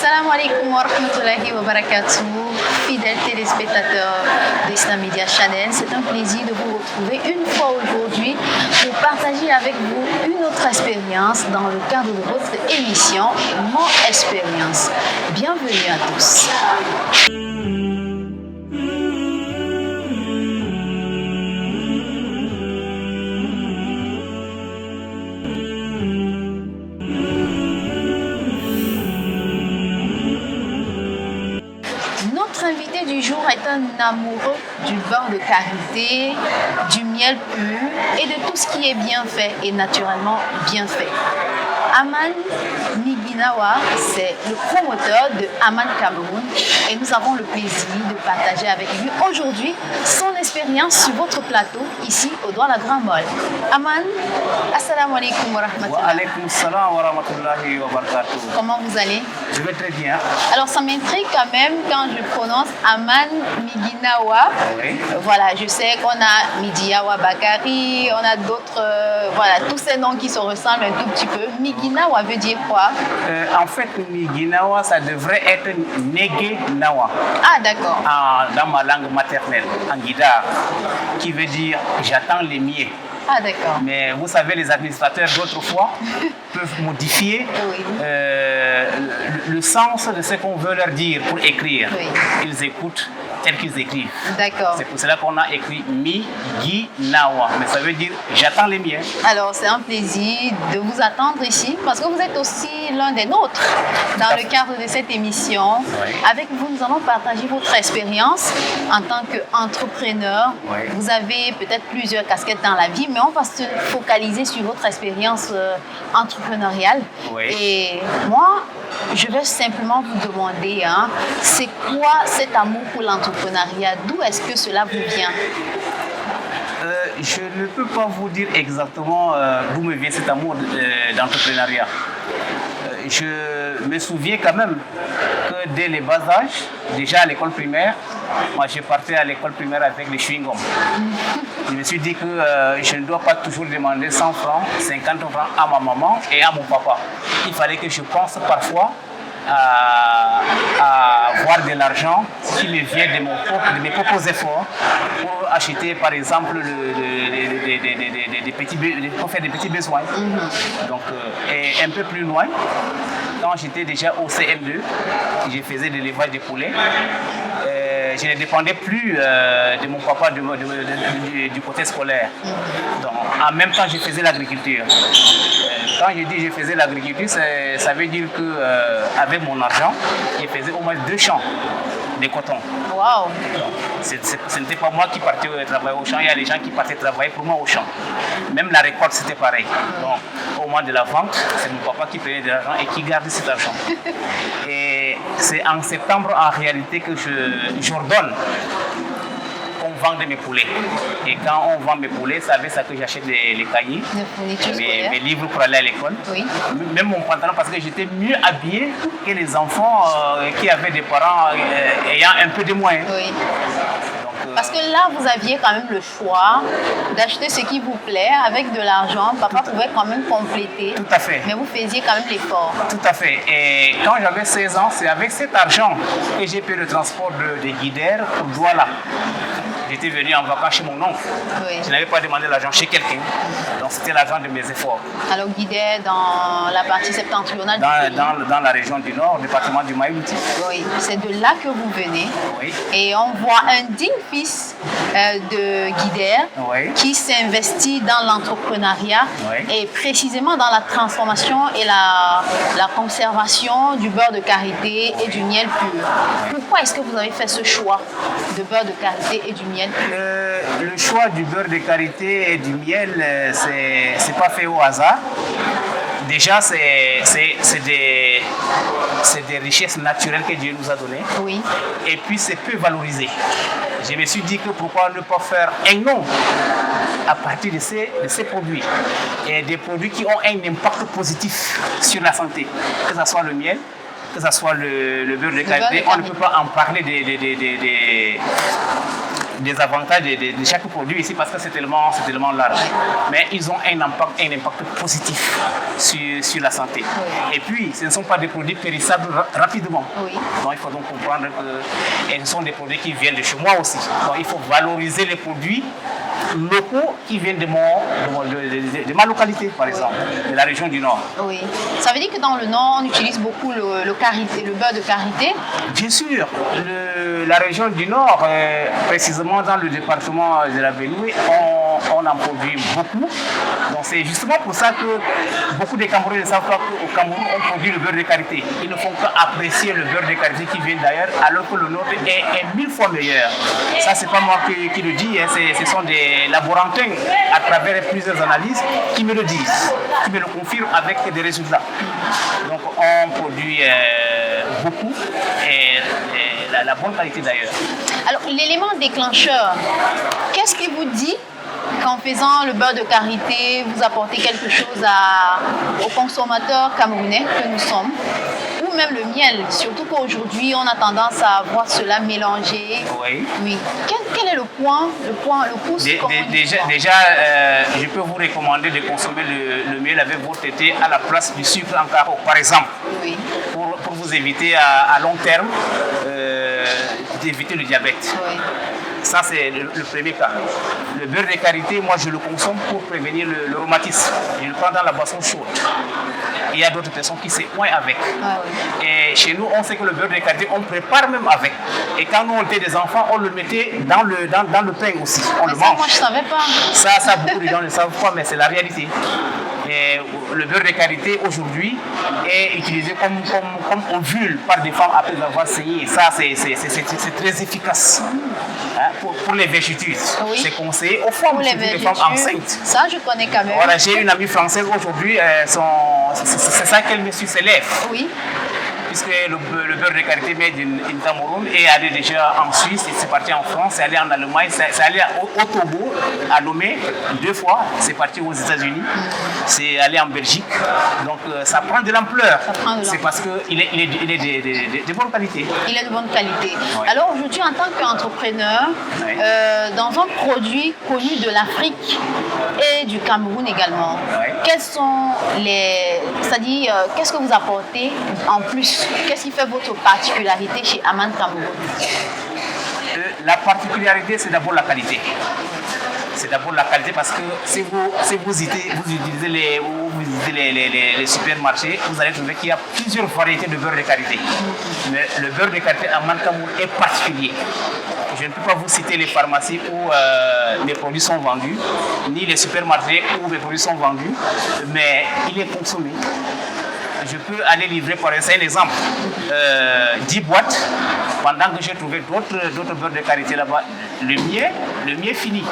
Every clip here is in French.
Assalamu alaikum wa rahmatullahi wa barakatuh. Fidèles téléspectateurs d'Islam Media Channel, c'est un plaisir de vous retrouver une fois aujourd'hui pour partager avec vous une autre expérience dans le cadre de votre émission Mon Expérience. Bienvenue à tous. Notre invité du jour est un amoureux du beurre de karité, du miel pur et de tout ce qui est bien fait et naturellement bien fait. Aman Miginawa, c'est le promoteur de Aman Cameroun et nous avons le plaisir de partager avec lui aujourd'hui son expérience sur votre plateau ici au Douala la Grand Mall. Aman, assalamu alaikum wa rahmatullah. Wa alaikum salam wa rahmatullahi wa barakatuh. Comment vous allez? Je vais très bien. Alors ça m'intrigue quand même quand je prononce Aman Miginawa. Oui. Voilà, je sais qu'on a Midiawa Bakari, on a d'autres, voilà, tous ces noms qui se ressemblent un tout petit peu. Miginawa veut dire quoi? En fait, Miginawa, ça devrait être Nege Nawa. Ah, d'accord. Dans ma langue maternelle, en guidar, qui veut dire j'attends les miens. Ah, d'accord. Mais vous savez, les administrateurs d'autrefois peuvent modifier le sens de ce qu'on veut leur dire pour écrire. Oui. Ils écoutent tel qu'ils écrivent. D'accord. C'est pour cela qu'on a écrit Miginawa. Mais ça veut dire j'attends les miens. Alors, c'est un plaisir de vous attendre ici parce que vous êtes aussi l'un des nôtres dans le cadre de cette émission. Oui. Avec vous, nous allons partager votre expérience en tant qu'entrepreneur. Oui. Vous avez peut-être plusieurs casquettes dans la vie, mais on va se focaliser sur votre expérience entrepreneuriale. Oui. Et moi, je vais simplement vous demander, c'est quoi cet amour pour l'entrepreneuriat? D'où est-ce que cela vous vient? Je ne peux pas vous dire exactement d'où me vient cet amour d'entrepreneuriat. Je me souviens quand même que dès les bas âges, déjà à l'école primaire, moi je partais à l'école primaire avec les chewing-gums. Je me suis dit que je ne dois pas toujours demander 100 francs, 50 francs à ma maman et à mon papa. Il fallait que je pense parfois à avoir de l'argent qui me vient de mes propres efforts pour acheter par exemple pour faire des petits besoins. Donc, et un peu plus loin, quand j'étais déjà au CM2, je faisais de l'élevage de poulets. Je ne dépendais plus de mon papa du côté scolaire. Donc, en même temps, je faisais l'agriculture. Quand je dis je faisais l'agriculture, ça veut dire qu'avec mon argent, je faisais au moins 2 champs de coton. Wow. Ce n'était pas moi qui partais travailler au champ, il y a des gens qui partaient travailler pour moi au champ. Même la récolte, c'était pareil. Donc, au moment de la vente, c'est mon papa qui prenait de l'argent et qui gardait cet argent. Et c'est en septembre, en réalité, que j'ordonne qu'on vende mes poulets. Et quand on vend mes poulets, ça veut dire que j'achète les cahiers, mes livres pour aller à l'école. Oui. Même mon pantalon, parce que j'étais mieux habillé que les enfants qui avaient des parents ayant un peu de moyens. Oui. Parce que là, vous aviez quand même le choix d'acheter ce qui vous plaît avec de l'argent. Papa pouvait quand même compléter. Tout à fait. Mais vous faisiez quand même l'effort. Tout à fait. Et quand j'avais 16 ans, c'est avec cet argent que j'ai payé le transport de Guidère pour Douala. J'étais venu en vacances chez mon oncle. Oui. Je n'avais pas demandé l'argent chez quelqu'un. Donc c'était l'argent de mes efforts. Alors Guidère dans la partie septentrionale du pays. Dans la région du Nord, département du Maïouti. Oui, c'est de là que vous venez. Oui. Et on voit un digne fils de Guidère qui s'investit dans l'entrepreneuriat et précisément dans la transformation et la conservation du beurre de karité et du miel pur. Pourquoi est-ce que vous avez fait ce choix de beurre de karité et du miel? Le choix du beurre de karité et du miel, c'est pas fait au hasard. Déjà, c'est des richesses naturelles que Dieu nous a données. Oui. Et puis, c'est peu valorisé. Je me suis dit que pourquoi ne pas faire un nom à partir de ces produits. Et des produits qui ont un impact positif sur la santé. Que ce soit le miel, que ce soit le beurre de karité. On ne peut pas en parler des avantages de chaque produit ici parce que c'est tellement large. Mais ils ont un impact positif sur la santé. Et puis, ce ne sont pas des produits périssables rapidement. Donc, il faut donc comprendre que ce sont des produits qui viennent de chez moi aussi. Donc, il faut valoriser les produits locaux qui viennent de ma localité, par exemple, de la région du Nord. Oui. Ça veut dire que dans le Nord, on utilise beaucoup le beurre de karité? Bien sûr. La région du Nord, précisément dans le département de la Benue, on en produit beaucoup. Donc c'est justement pour ça que beaucoup de Camerounais ne savent pas qu'au Cameroun, on produit le beurre de karité. Ils ne font qu'apprécier le beurre de karité qui vient d'ailleurs, alors que le nôtre est 1000 fois meilleur. Ça, c'est pas moi qui le dis, hein. Ce sont des laborantins à travers plusieurs analyses qui me le disent, qui me le confirment avec des résultats. Donc on produit beaucoup et la bonne qualité d'ailleurs. Alors l'élément déclencheur, qu'est-ce qui vous dit qu'en faisant le beurre de karité, vous apportez quelque chose aux consommateurs camerounais que nous sommes? Ou même le miel, surtout qu'aujourd'hui on a tendance à voir cela mélangé. Oui. Quel est le pouce? Déjà, je peux vous recommander de consommer le miel avec votre thé à la place du sucre en carreau, par exemple. Oui. Pour vous éviter à long terme d'éviter le diabète. Oui. Ça, c'est le premier cas. Le beurre de karité, moi, je le consomme pour prévenir le rhumatisme. Je le prends dans la boisson chaude. Il y a d'autres personnes qui s'éloignent avec. Ah, oui. Et chez nous, on sait que le beurre de karité, on prépare même avec. Et quand nous, on était des enfants, on le mettait dans le pain aussi. On le mange. Moi, je ne savais pas. Ça, beaucoup de gens ne savent pas, mais c'est la réalité. Et le beurre de karité, aujourd'hui, est utilisé comme ovule par des femmes après avoir saigné. Ça, c'est très efficace. Hein, pour les vergetures. Oui. C'est conseillé aux femmes, surtout les femmes enceintes. Ça, je connais quand même. Voilà, j'ai une amie française aujourd'hui, c'est ça qu'elle met sur ses lèvres. Oui. Puisque le beurre de karité met d'une Cameroun est allé déjà en Suisse, c'est parti en France, c'est allé en Allemagne, c'est allé au Togo, à Lomé 2 fois, c'est parti aux États-Unis, c'est allé en Belgique. Donc ça prend de l'ampleur. C'est parce qu'il est de bonne qualité. Il est de bonne qualité. Ouais. Alors aujourd'hui, en tant qu'entrepreneur, dans un produit connu de l'Afrique et du Cameroun également, quels sont c'est-à-dire, qu'est-ce que vous apportez en plus? Qu'est-ce qui fait votre particularité chez Aman Cameroun? La particularité, c'est d'abord la qualité. C'est d'abord la qualité parce que si vous utilisez les supermarchés, vous allez trouver qu'il y a plusieurs variétés de beurre de karité. Mais le beurre de karité Aman Cameroun est particulier. Je ne peux pas vous citer les pharmacies où mes produits sont vendus, ni les supermarchés où mes produits sont vendus, mais il est consommé. Je peux aller livrer, par exemple, 10 boîtes, pendant que j'ai trouvé d'autres beurres de karité là-bas. Le mien fini.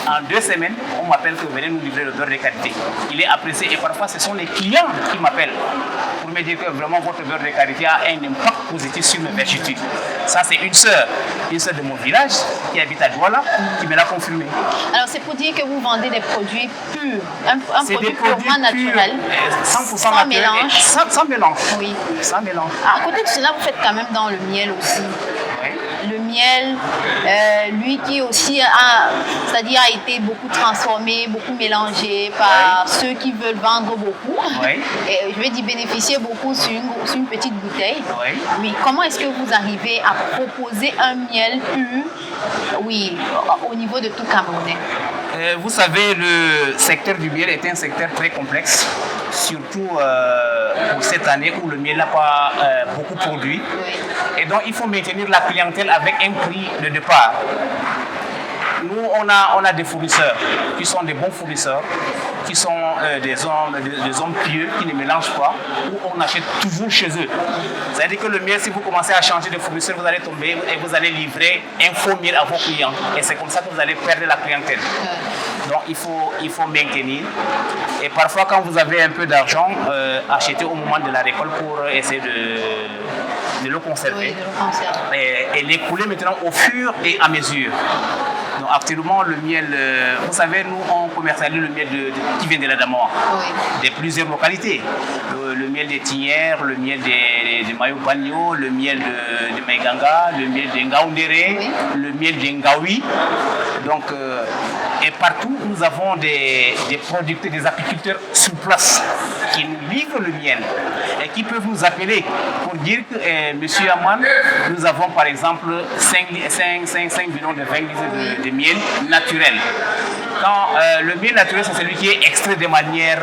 En 2 semaines, on m'appelle que venez nous livrer le beurre de karité. Il est apprécié et parfois ce sont les clients qui m'appellent pour me dire que vraiment votre beurre de karité a un impact positif sur mes vergetures. Ça, c'est une sœur de mon village qui habite à Douala qui me l'a confirmé. Alors, c'est pour dire que vous vendez des produits purs, un produit purement naturel, 100% sans naturel, mélange. Sans mélange. Oui. Sans mélange. À côté de cela, vous faites quand même dans le miel aussi. Oui. Le miel, lui qui aussi c'est-à-dire a été beaucoup transformé, beaucoup mélangé par ceux qui veulent vendre beaucoup. Oui. Et je vais dire bénéficier beaucoup sur une petite bouteille. Oui. Oui. Comment est-ce que vous arrivez à proposer un miel pur, oui, au niveau de tout Camerounais? Vous savez, le secteur du miel est un secteur très complexe, surtout pour cette année où le miel n'a pas beaucoup produit. Oui. Et donc, il faut maintenir la clientèle avec un prix de départ. Nous, on a des fournisseurs qui sont des bons fournisseurs, qui sont des hommes pieux, qui ne mélangent pas, où on achète toujours chez eux. C'est-à-dire que le miel, si vous commencez à changer de fournisseur, vous allez tomber et vous allez livrer un faux miel à vos clients. Et c'est comme ça que vous allez perdre la clientèle. Donc il faut maintenir. Et parfois, quand vous avez un peu d'argent, achetez au moment de la récolte pour essayer de le conserver. Oui, de le conserver. Et l'écouler maintenant au fur et à mesure. Donc actuellement, le miel, vous savez, nous on commercialise le miel qui vient de la Damoa, de plusieurs localités. Le miel des Tinières, le miel des de Mayo Bagno, le miel de Maiganga, le miel de Ngaoundéré, Oui. le miel de Ngaoui. Donc, et partout, nous avons des producteurs, des apiculteurs sur place qui nous livrent le miel et qui peuvent nous appeler pour dire que, Monsieur Aman, nous avons par exemple 5 bidons de 20 litres de miel naturel. Quand le miel naturel, c'est celui qui est extrait de manière,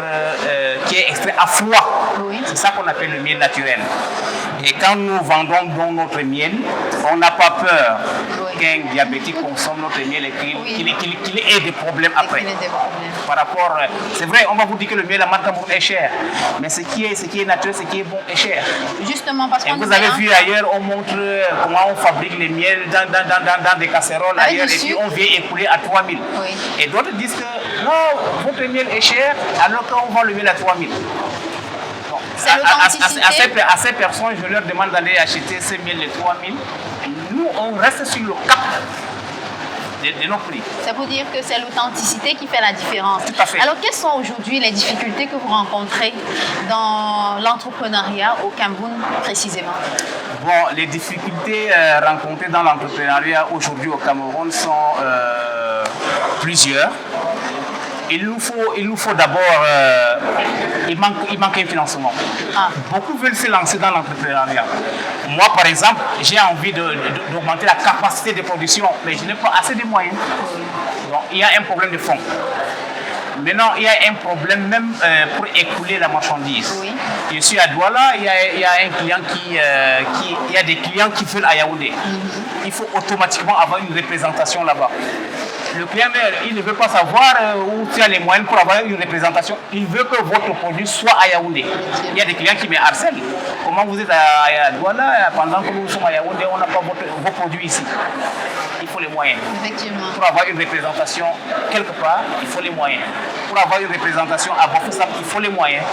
qui est extrait à froid. Oui. C'est ça qu'on appelle le miel naturel. Et quand nous vendons donc notre miel, on n'a pas peur Oui. qu'un diabétique consomme notre miel et qu'il Oui. ait des problèmes après. qu'il ait des problèmes. Par rapport, c'est vrai, on va vous dire que le miel à Cameroun est cher, mais ce qui est naturel, ce qui est bon est cher. Justement, parce Et qu'on vous nous avez met vu ailleurs, on montre comment on fabrique les miels dans des casseroles Avec ailleurs, du et puis sucre. on vient écouler à 3 000. Oui. Et d'autres disent que non, votre miel est cher, alors qu'on vend le miel à 3 000. Bon, C'est l'authenticité. à ces personnes, je leur demande d'aller acheter ces miels de 3 000. Nous, on reste sur le cap de nos prix. C'est pour dire que c'est l'authenticité qui fait la différence. Tout à fait. Alors, quelles sont aujourd'hui les difficultés que vous rencontrez dans l'entrepreneuriat au Cameroun précisément? Bon, les difficultés rencontrées dans l'entrepreneuriat aujourd'hui au Cameroun sont plusieurs. Il nous faut d'abord, il manque un financement. Ah. Beaucoup veulent se lancer dans l'entrepreneuriat. Moi, par exemple, j'ai envie d'augmenter la capacité de production, mais je n'ai pas assez de moyens. Donc, il y a un problème de fonds. Maintenant, il y a un problème même pour écouler la marchandise. Oui. Je suis à Douala, il y a un client il y a des clients qui veulent à Yaoundé. Il faut automatiquement avoir une représentation là-bas. Le client, il ne veut pas savoir où tu as les moyens pour avoir une représentation. Il veut que votre produit soit à Yaoundé. Il y a des clients qui me harcèlent. Comment vous êtes à Douala pendant que nous sommes à Yaoundé, on n'a pas vos produits ici. Il faut les moyens. Effectivement. Pour avoir une représentation quelque part, il faut les moyens. Pour avoir une représentation à Bafoussam, il faut les moyens.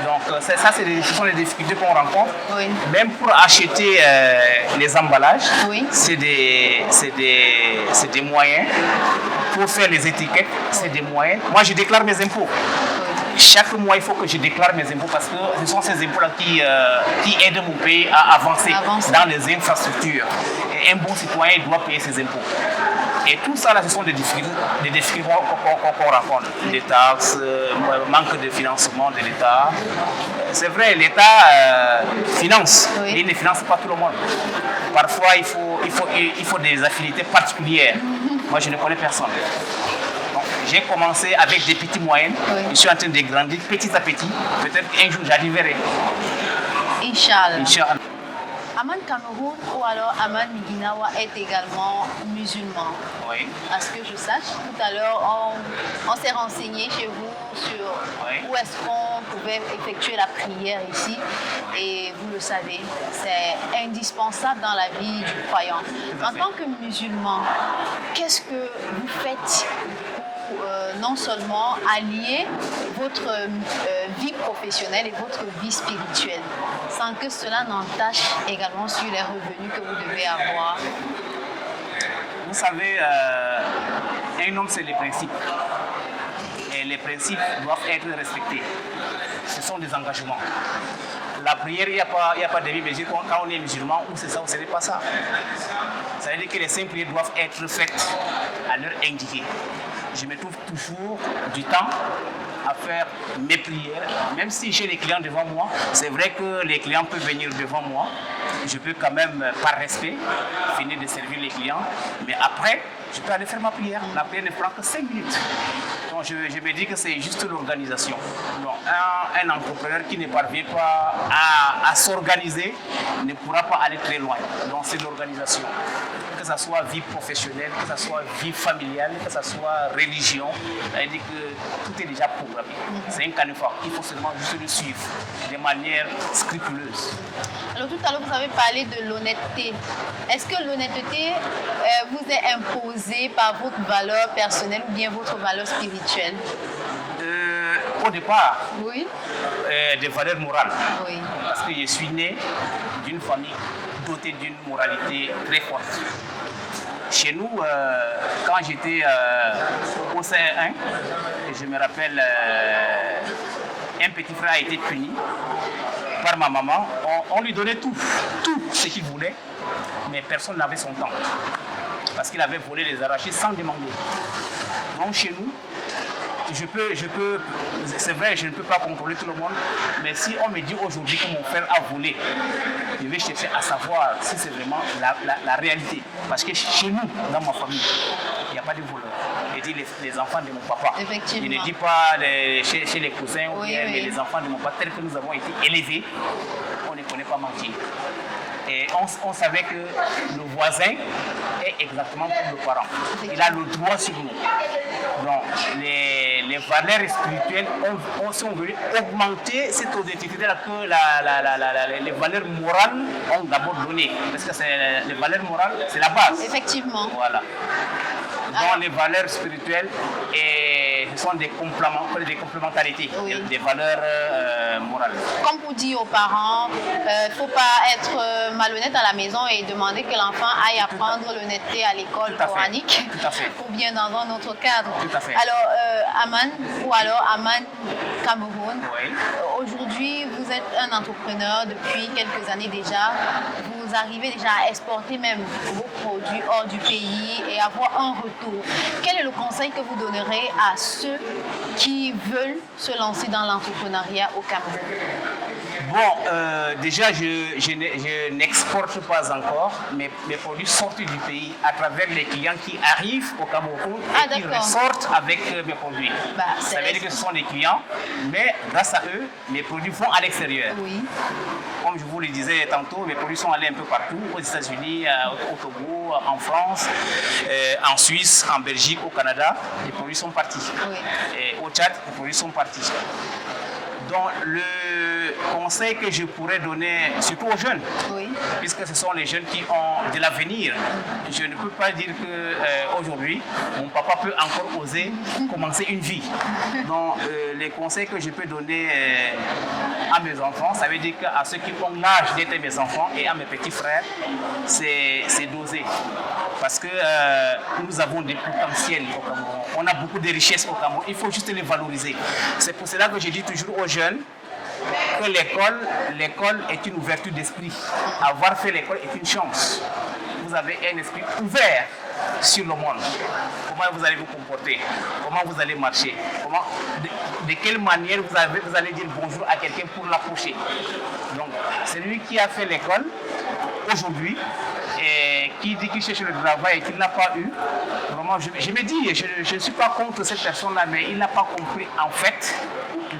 Donc ce sont les difficultés qu'on rencontre. Oui. Même pour acheter les emballages, Oui. c'est des moyens. Pour faire les étiquettes, c'est des moyens. Moi, je déclare mes impôts. Chaque mois, il faut que je déclare mes impôts parce que ce sont ces impôts-là qui aident mon pays à avancer dans les infrastructures. Et un bon citoyen doit payer ses impôts. Et tout ça, là, ce sont des difficultés qu'on rencontre. Des taxes, manque de financement de l'État. C'est vrai, l'État finance, Oui. mais il ne finance pas tout le monde. Parfois, il faut des affinités particulières. Moi, je ne connais personne. Donc, j'ai commencé avec des petits moyens. Oui. Je suis en train de grandir petit à petit. Peut-être qu'un jour, j'arriverai. Inch'Allah. Inch'Allah. Aman Cameroun ou alors Aman Miginawa est également musulman. Oui. À ce que je sache, tout à l'heure, on s'est renseigné chez vous sur Oui. où est-ce qu'on pouvait effectuer la prière ici. Et vous le savez, c'est indispensable dans la vie du croyant. à En fait. tant que musulman, qu'est-ce que vous faites pour non seulement allier votre vie professionnelle et votre vie spirituelle, sans que cela n'entache également sur les revenus que vous devez avoir? Vous savez, un homme, c'est les principes. Et les principes doivent être respectés. Ce sont des engagements. La prière, il n'y a pas de mesure quand on est musulman, ou c'est ça ou ce n'est pas ça. Ça veut dire que les 5 prières doivent être faites à l'heure indiquée. Je me trouve toujours du temps à faire mes prières, même si j'ai les clients devant moi. C'est vrai que les clients peuvent venir devant moi. Je peux quand même, par respect, finir de servir les clients. Mais après, je peux aller faire ma prière. La prière ne prend que 5 minutes. Donc je me dis que c'est juste l'organisation. Donc un entrepreneur qui ne parvient pas à s'organiser ne pourra pas aller très loin. Donc c'est l'organisation. Que ce soit vie professionnelle, que ce soit vie familiale, que ce soit religion, c'est-à-dire que tout est déjà programmé. C'est un canevas. Il faut seulement juste le suivre de manière scrupuleuse. Alors tout à l'heure, vous avez parlé de l'honnêteté. Est-ce que l'honnêteté vous est imposée par votre valeur personnelle ou bien votre valeur spirituelle? Au départ, Oui. des valeurs morales. Oui. Parce que je suis né d'une famille dotée d'une moralité très forte. Chez nous, quand j'étais au CE1, je me rappelle, un petit frère a été puni part ma maman, on lui donnait tout ce qu'il voulait, mais personne n'avait son temps. Parce qu'il avait volé les arachides sans demander. Donc chez nous, c'est vrai, je ne peux pas contrôler tout le monde, mais si on me dit aujourd'hui que mon frère a volé, je vais chercher à savoir si c'est vraiment la réalité. Parce que chez nous, dans ma famille, il n'y a pas de voleurs. Je dis les enfants de mon papa. Effectivement. Je ne dis pas chez les cousins, mais les enfants de mon papa, tels que nous avons été élevés, on ne connaît pas mentir. Et on savait que le voisin est exactement comme le parent. Il a le droit sur nous. Donc, les valeurs spirituelles sont venues augmenter cette identité-là que les valeurs morales ont d'abord donné. Parce que les valeurs morales, c'est la base. Effectivement. Voilà. Donc, les valeurs spirituelles, ce sont des complémentarités, des valeurs morales. Comme vous dites aux parents, il ne faut pas être malhonnête à la maison et demander que l'enfant aille apprendre l'honnêteté à l'école coranique ou bien dans un autre cadre. Tout à fait. Alors, Aman Cameroun, aujourd'hui, vous êtes un entrepreneur depuis quelques années déjà. Vous arrivez déjà à exporter même vos produits hors du pays et avoir un retour. Quel est le conseil que vous donnerez à ceux qui veulent se lancer dans l'entrepreneuriat au Cameroun? Bon, déjà, je n'exporte pas encore, mais mes produits sortent du pays à travers les clients qui arrivent au Cameroun et qui ressortent avec mes produits. Ça veut dire que ce sont des clients, mais grâce à eux, mes produits vont à l'extérieur. Oui. Comme je vous le disais tantôt, mes produits sont allés un peu partout, aux États-Unis, au Togo, en France, en Suisse, en Belgique, au Canada. Les produits sont partis. Oui. Et au Tchad, les produits sont partis. Donc, le conseil que je pourrais donner, surtout aux jeunes, puisque ce sont les jeunes qui ont de l'avenir, je ne peux pas dire qu'aujourd'hui, mon papa peut encore oser commencer une vie. Donc, les conseils que je peux donner à mes enfants, ça veut dire qu'à ceux qui ont l'âge d'être mes enfants et à mes petits frères, c'est d'oser. Parce que nous avons des potentiels au Cameroun. On a beaucoup de richesses au Cameroun. Il faut juste les valoriser. C'est pour cela que je dis toujours aux jeunes que l'école est une ouverture d'esprit. Avoir fait l'école est une chance. Vous avez un esprit ouvert sur le monde. Comment vous allez vous comporter? Comment vous allez marcher? De quelle manière vous allez dire bonjour à quelqu'un pour l'approcher? Donc, celui qui a fait l'école, aujourd'hui, et qui dit qu'il cherche le travail et qu'il n'a pas eu, vraiment, je me dis, je ne suis pas contre cette personne-là, mais il n'a pas compris en fait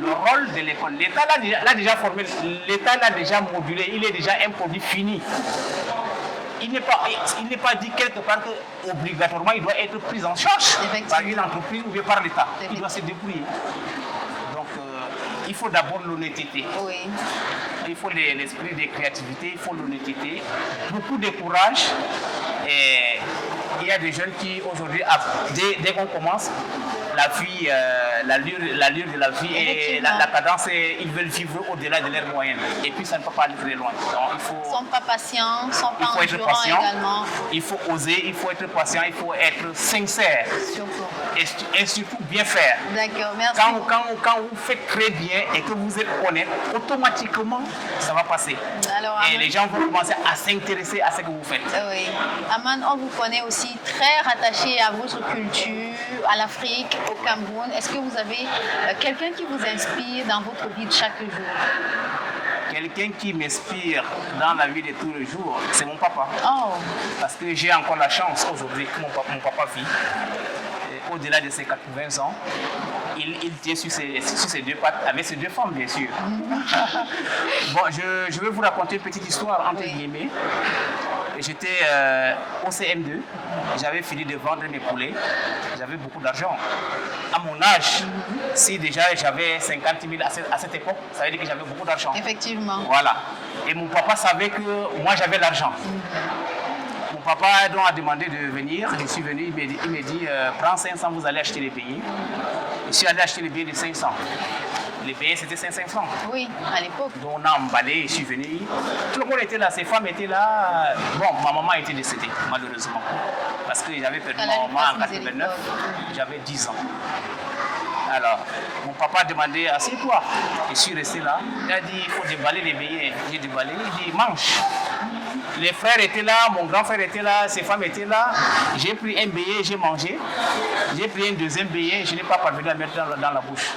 le rôle de l'école. L'État l'a déjà formé, l'État l'a déjà modulé, il est déjà un produit fini. Il n'est pas dit quelque part qu'obligatoirement il doit être pris en charge par une entreprise ou bien par l'État. Il doit se débrouiller. Donc, il faut d'abord l'honnêteté. Oui. Il faut l'esprit de créativité, il faut l'honnêteté, beaucoup de courage. Et il y a des jeunes qui aujourd'hui, dès qu'on commence, la vie, l'allure de la vie et la cadence, ils veulent vivre au-delà de leurs moyens. Et puis ça ne peut pas aller très loin. Donc, ils ne sont pas patients, ils ne sont pas endurants également. Il faut oser, il faut être patient, il faut être sincère. Surtout. Et surtout bien faire. D'accord, merci. Quand vous faites très bien et que vous êtes honnête, automatiquement, ça va passer. Alors, et les gens vont commencer à s'intéresser à ce que vous faites. Oui. Aman, on vous connaît aussi très rattaché à votre culture, à l'Afrique, au Cameroun. Est-ce que vous avez quelqu'un qui vous inspire dans votre vie de chaque jour? Quelqu'un qui m'inspire dans la vie de tous les jours, c'est mon papa. Oh. Parce que j'ai encore la chance aujourd'hui que mon papa vit. Au-delà de ses 80 ans, il tient sur ses deux pattes, avec ses deux femmes, bien sûr. Bon, je vais vous raconter une petite histoire, entre guillemets. J'étais au CM2, j'avais fini de vendre mes poulets, j'avais beaucoup d'argent. À mon âge, si déjà j'avais 50 000 à cette époque, ça veut dire que j'avais beaucoup d'argent. Effectivement. Voilà. Et mon papa savait que moi j'avais l'argent. Mon papa donc a demandé de venir, je suis venu, il m'a dit prends 500, vous allez acheter les beignets. Je suis allé acheter les billets de 500. Les billets c'était 500 francs. Oui, à l'époque. Donc on a emballé, je suis venu. Tout le monde était là, ses femmes étaient là. Bon, ma maman était décédée, malheureusement. Parce que j'avais perdu ma maman en 89, j'avais 10 ans. Alors, mon papa a demandé, assieds-toi. Je suis resté là. Il a dit, il faut déballer les beignets. J'ai déballé, il dit, mange. Les frères étaient là, mon grand frère était là, ses femmes étaient là. J'ai pris un beignet, j'ai mangé. J'ai pris un deuxième beignet, je n'ai pas parvenu à le mettre dans la bouche.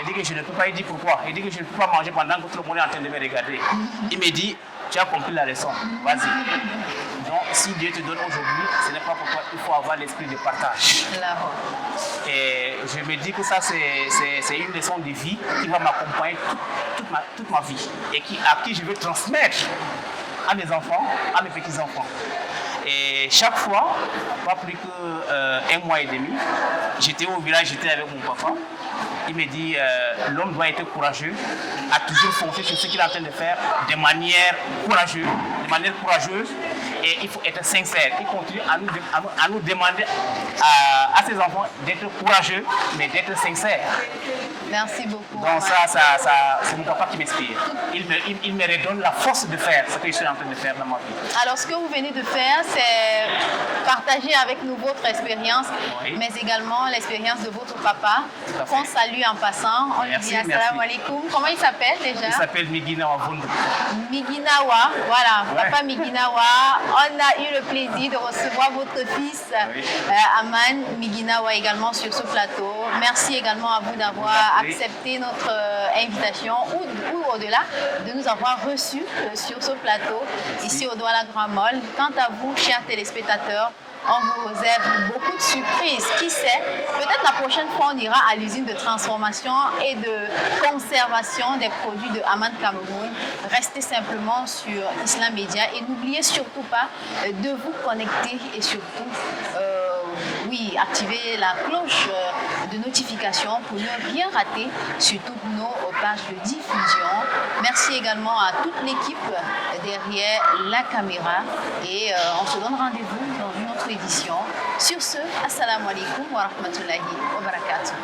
Il dit que je ne peux pas, il dit pourquoi? Il dit que je ne peux pas manger pendant que tout le monde est en train de me regarder. Il me dit, tu as compris la leçon, vas-y. Donc, si Dieu te donne aujourd'hui, ce n'est pas pourquoi il faut avoir l'esprit de partage. Et je me dis que ça, c'est une leçon de vie qui va m'accompagner toute ma vie et à qui je veux transmettre à mes enfants, à mes petits-enfants. Et chaque fois, pas plus qu'un mois et demi, j'étais au village, j'étais avec mon papa. Il me dit, l'homme doit être courageux, à toujours foncer sur ce qu'il est en train de faire de manière courageuse, et il faut être sincère. Il continue à nous demander à ses enfants d'être courageux, mais d'être sincères. Merci beaucoup. Donc c'est mon papa qui m'inspire. Il me redonne la force de faire ce que je suis en train de faire dans ma vie. Alors ce que vous venez de faire, c'est partager avec nous votre expérience, oui, mais également l'expérience de votre papa, qu'on salue en passant. On lui dit assalamu alaikum. Comment il s'appelle déjà? Il s'appelle Miginawa Vondo. Miginawa, voilà, ouais. Papa Miginawa. On a eu le plaisir de recevoir votre fils, oui, Aman Miginawa, également sur ce plateau. Merci également à vous d'avoir accepté notre invitation ou au-delà, de nous avoir reçus sur ce plateau, ici au Douala Grand Mall. Quant à vous, chers téléspectateurs, on vous réserve beaucoup de surprises. Qui sait, peut-être la prochaine fois, on ira à l'usine de transformation et de conservation des produits de Aman Cameroun. Restez simplement sur Islam Média et n'oubliez surtout pas de vous connecter et surtout, oui, activer la cloche de notification pour ne rien rater sur toutes nos pages de diffusion. Merci également à toute l'équipe derrière la caméra et on se donne rendez-vous dans une autre édition. Sur ce, assalamu alaikum wa rahmatullahi wa barakatuh.